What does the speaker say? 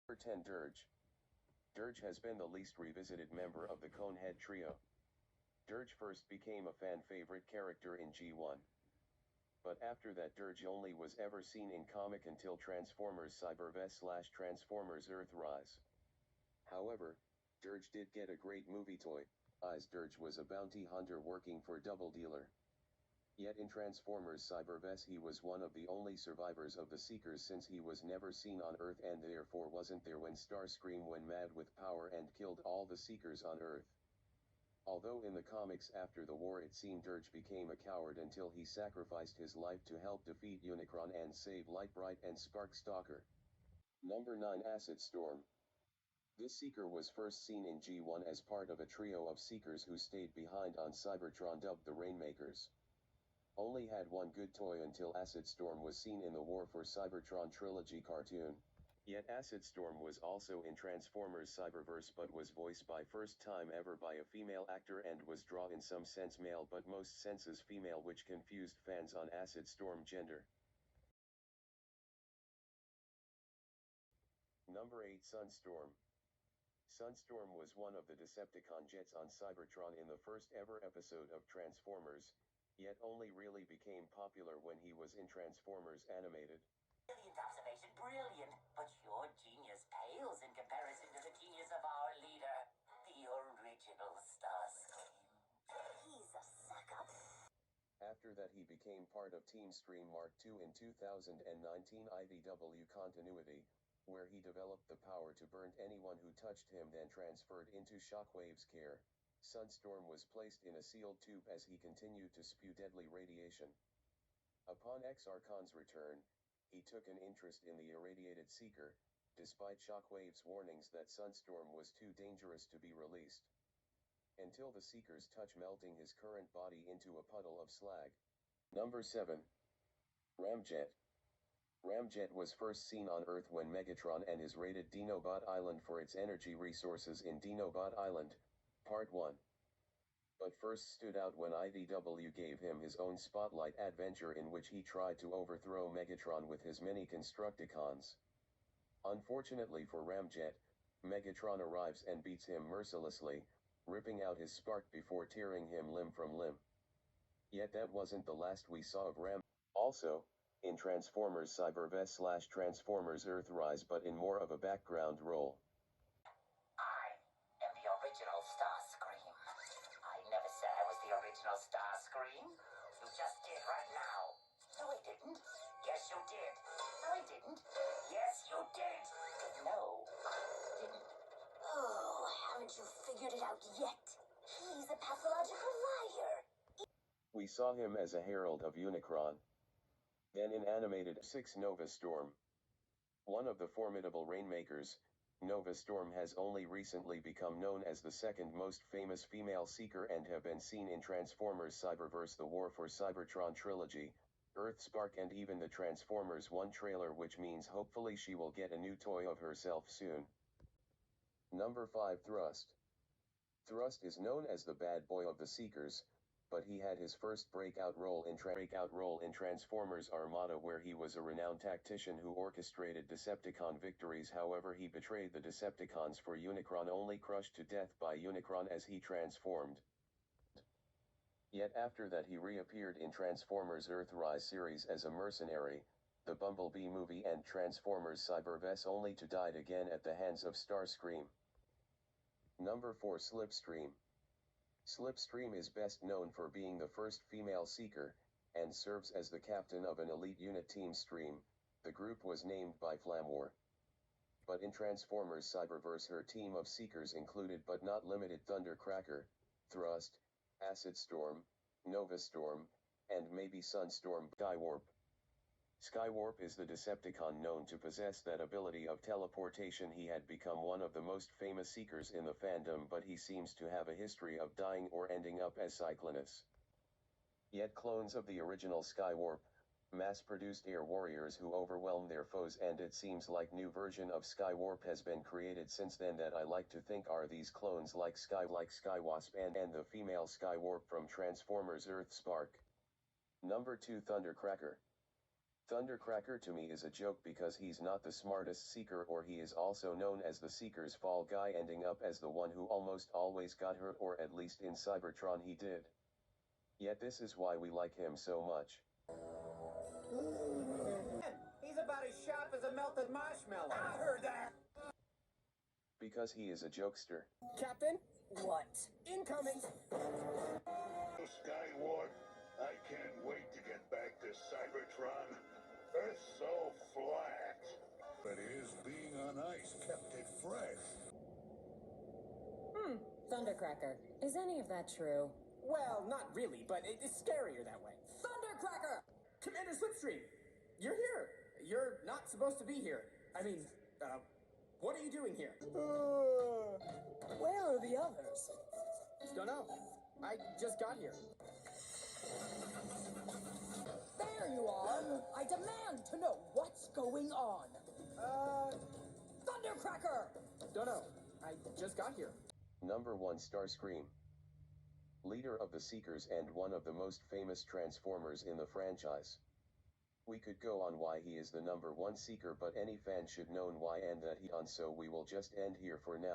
Number 10 Dirge. Dirge has been the least revisited member of the Conehead trio. Dirge first became a fan favorite character in G1. But after that Dirge only was ever seen in comic until Transformers Cyberverse / Transformers Earthrise. However, Dirge did get a great movie toy, as Dirge was a bounty hunter working for Double Dealer. Yet in Transformers Cyberverse he was one of the only survivors of the Seekers, since he was never seen on Earth and therefore wasn't there when Starscream went mad with power and killed all the Seekers on Earth. Although in the comics after the war it seemed Dirge became a coward until he sacrificed his life to help defeat Unicron and save Lightbright and Sparkstalker. Number 9 Acid Storm. This Seeker was first seen in G1 as part of a trio of Seekers who stayed behind on Cybertron dubbed the Rainmakers. Only had one good toy until Acid Storm was seen in the War for Cybertron trilogy cartoon. Yet Acid Storm was also in Transformers Cyberverse but was voiced by first time ever by a female actor and was drawn in some sense male but most senses female, which confused fans on Acid Storm gender. Number 8 Sunstorm. Sunstorm was one of the Decepticon jets on Cybertron in the first ever episode of Transformers, yet only really became popular when he was in Transformers Animated. Brilliant observation, brilliant, but your genius pales in comparison to the genius of our leader, the original Starscream. He's a sucker. After that he became part of Team Stream Mark II in 2019 IDW continuity, where he developed the power to burn anyone who touched him, then transferred into Shockwave's care. Sunstorm was placed in a sealed tube as he continued to spew deadly radiation. Upon X-Archon's return, he took an interest in the irradiated Seeker, despite Shockwave's warnings that Sunstorm was too dangerous to be released. Until the Seeker's touch, melting his current body into a puddle of slag. Number 7. Ramjet. Ramjet was first seen on Earth when Megatron and his raided Dinobot Island for its energy resources in Dinobot Island, Part 1. But first stood out when IDW gave him his own spotlight adventure in which he tried to overthrow Megatron with his mini Constructicons. Unfortunately for Ramjet, Megatron arrives and beats him mercilessly, ripping out his spark before tearing him limb from limb. Yet that wasn't the last we saw of Ram. Also, in Transformers Cyberverse / Transformers Earthrise, but in more of a background role. I am the original Starscream. I never said I was the original Starscream. You just did right now. No, I didn't. Yes, you did. No, I didn't. Yes, you did. No, I didn't. Oh, haven't you figured it out yet? He's a pathological liar. We saw him as a herald of Unicron. Then in Animated 6 Nova Storm. One of the formidable Rainmakers, Nova Storm has only recently become known as the second most famous female Seeker and have been seen in Transformers Cyberverse, the War for Cybertron trilogy, Earthspark, and even the Transformers 1 trailer, which means hopefully she will get a new toy of herself soon. Number 5 Thrust. Thrust is known as the bad boy of the Seekers, but he had his first breakout role in Transformers Armada, where he was a renowned tactician who orchestrated Decepticon victories. However, he betrayed the Decepticons for Unicron, only crushed to death by Unicron as he transformed. Yet after that he reappeared in Transformers Earthrise series as a mercenary, the Bumblebee movie, and Transformers Cyberverse, only to die again at the hands of Starscream. Number 4 Slipstream. Slipstream is best known for being the first female Seeker, and serves as the captain of an elite unit, Team Stream. The group was named by Flamwar. But in Transformers Cyberverse her team of Seekers included but not limited Thundercracker, Thrust, Acid Storm, Nova Storm, and maybe Sunstorm. Skywarp. Skywarp is the Decepticon known to possess that ability of teleportation. He had become one of the most famous Seekers in the fandom, but he seems to have a history of dying or ending up as Cyclonus. Yet clones of the original Skywarp, mass-produced air warriors who overwhelm their foes, and it seems like new version of Skywarp has been created since then that I like to think are these clones like Skywasp and the female Skywarp from Transformers Earthspark. Number 2 Thundercracker. Thundercracker to me is a joke because he's not the smartest Seeker, or he is also known as the Seeker's fall guy, ending up as the one who almost always got hurt, or at least in Cybertron he did. Yet this is why we like him so much. He's about as sharp as a melted marshmallow. I heard that. Because he is a jokester. Captain? What? Incoming. Skyward, I can't wait to get back to Cybertron. Earth's so flat. But his being on ice kept it fresh. Thundercracker, is any of that true? Well, not really, but it's scarier that way. Thundercracker! Commander Slipstream, you're here. You're not supposed to be here. I mean, what are you doing here? Where are the others? Don't know. I just got here. There you are! I demand to know what's going on! Thundercracker! Don't know. I just got here. Number 1, Starscream. Leader of the Seekers and one of the most famous Transformers in the franchise. We could go on why he is the number 1 Seeker, but any fan should know why and that he on, so we will just end here for now.